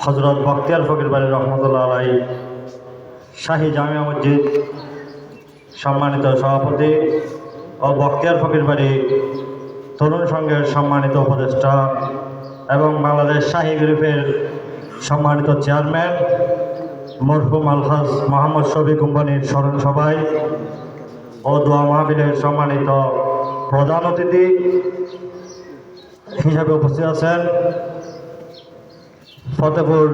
হজরত বখতিয়ার ফকির বাড়ি রহমতুল্লাহ আলাই শাহী জামিয়া মসজিদ সম্মানিত সভাপতি ও বখতিয়ার ফকির বাড়ি তরুণ সংঘের সম্মানিত উপদেষ্টা এবং বাংলাদেশ শাহী গ্রুপের সম্মানিত চেয়ারম্যান মরহুম আলহাজ মোহাম্মদ শফি কোম্পানির স্মরণ সভায় ও দোয়া মাহফিলের সম্মানিত প্রধান অতিথি হিসাবে উপস্থিত আছেন ফতেপুর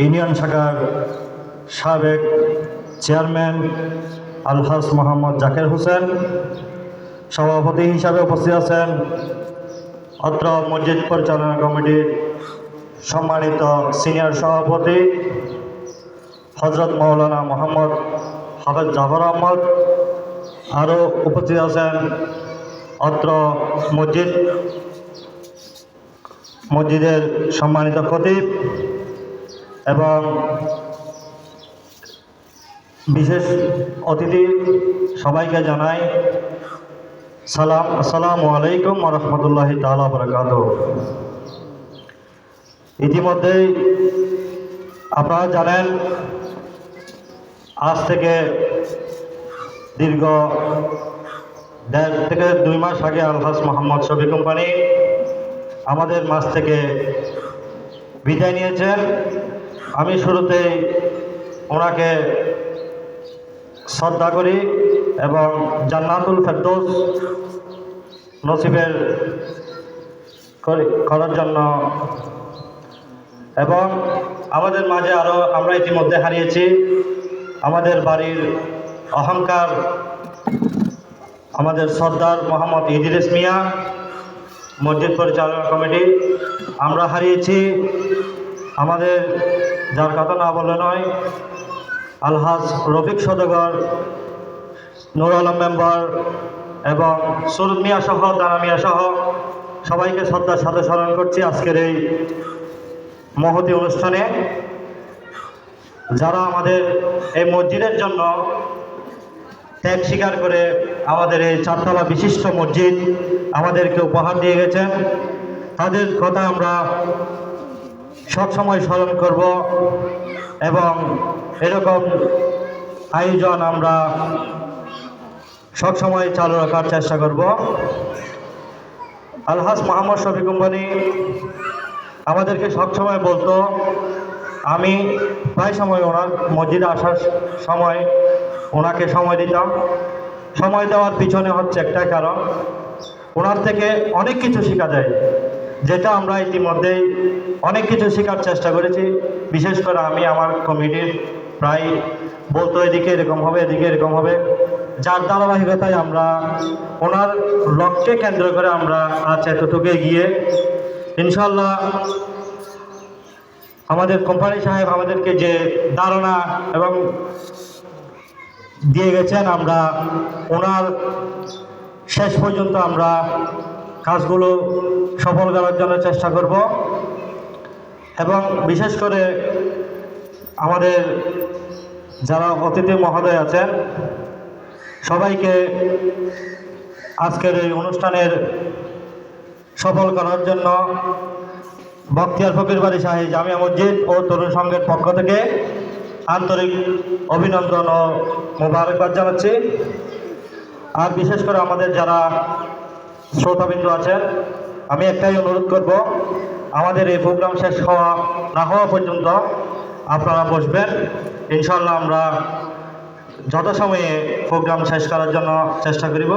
ইউনিয়ন শাখার সাবেক চেয়ারম্যান আলহাজ মোহাম্মদ জাকের হোসেন। সভাপতি হিসাবে উপস্থিত আছেন অত্র মসজিদ পরিচালনা কমিটির সম্মানিত সিনিয়র সভাপতি হজরত মৌলানা মোহাম্মদ হাফেজ জাফর আহমদ। আরও উপস্থিত আছেন অত্র মসজিদের সম্মানিত খতিব এবং বিশেষ অতিথি। সবাইকে জানাই সালাম, আসসালামু আলাইকুম ওয়া রাহমাতুল্লাহি তাআলা ওয়া বারাকাতুহু। ইতিমধ্যেই আপনারা জানেন আজ থেকে দীর্ঘ 1.5 থেকে 2 মাস আগে আলহাজ মোহাম্মদ শফি কোম্পানি আমাদের মাঝ থেকে বিদায় নিয়েছেন। আমি শুরুতেই ওনাকে শ্রদ্ধা করি এবং জান্নাতুল ফেরদৌস নসিবের করার জন্য, এবং আমাদের মাঝে আরও আমরা ইতিমধ্যে হারিয়েছি আমাদের বাড়ির অহংকার আমাদের সর্দার মোহাম্মদ ইদ্রিস মিয়া, মসজিদ পরিচালনা কমিটি। আমরা হারিয়েছি আমাদের, যার কথা না বলে নয়, আলহাজ রফিক সওদাগর, নূর আলম মেম্বার এবং সুরুদ মিয়া সহ দানা মিয়া সহ সবাইকে শ্রদ্ধার সাথে স্মরণ করছি আজকের এই মহতী অনুষ্ঠানে, যারা আমাদের এই মসজিদের জন্য ত্যাগ স্বীকার করে আমাদের এই 4তলা বিশিষ্ট মসজিদ আমাদেরকে উপহার দিয়ে গেছেন। তাদের কথা আমরা সবসময় স্মরণ করব এবং এরকম আয়োজন আমরা সবসময় চালু রাখার চেষ্টা করব। আলহাজ মোহাম্মদ শফি কোম্পানি আমাদেরকে সবসময় বলতো, আমি প্রায় সময় ওনার মসজিদে আসার সময় ওনাকে সময় দিতাম। সময় দেওয়ার পিছনে হচ্ছে একটা কারণ, ওনার থেকে অনেক কিছু শেখা যায়, যেটা আমরা ইতিমধ্যেই অনেক কিছু শেখার চেষ্টা করেছি। বিশেষ করে আমি আমার কমিটির প্রায় বলতো এদিকে এরকম হবে, এদিকে এরকম হবে, যার ধারাবাহিকতায় আমরা ওনার লক্ষ্যকে কেন্দ্র করে আমরা আজ এতটুকু গিয়ে ইনশাল্লাহ আমাদের কোম্পানি সাহেব আমাদেরকে যে ধারণা এবং দিয়ে গেছেন, আমরা ওনার শেষ পর্যন্ত আমরা কাজগুলো সফল করার জন্য চেষ্টা করব। এবং বিশেষ করে আমাদের যারা অতিথি মহোদয় আছেন সবাইকে আজকের এই অনুষ্ঠানের সফল করার জন্য বখতিয়ার ফকির বাড়ি শাহী জামিয়া মসজিদ ও তরুণ সংঘের পক্ষ থেকে আন্তরিক অভিনন্দন ও মোবারকবাদ জানাচ্ছি। আর বিশেষ করে আমাদের যারা শ্রোতাবিন্দু আছেন, আমি একটাই অনুরোধ করব, আমাদের এই প্রোগ্রাম শেষ হওয়া না হওয়া পর্যন্ত আপনারা বসবেন। ইনশাল্লাহ আমরা যথাসময়ে প্রোগ্রাম শেষ করার জন্য চেষ্টা করিব।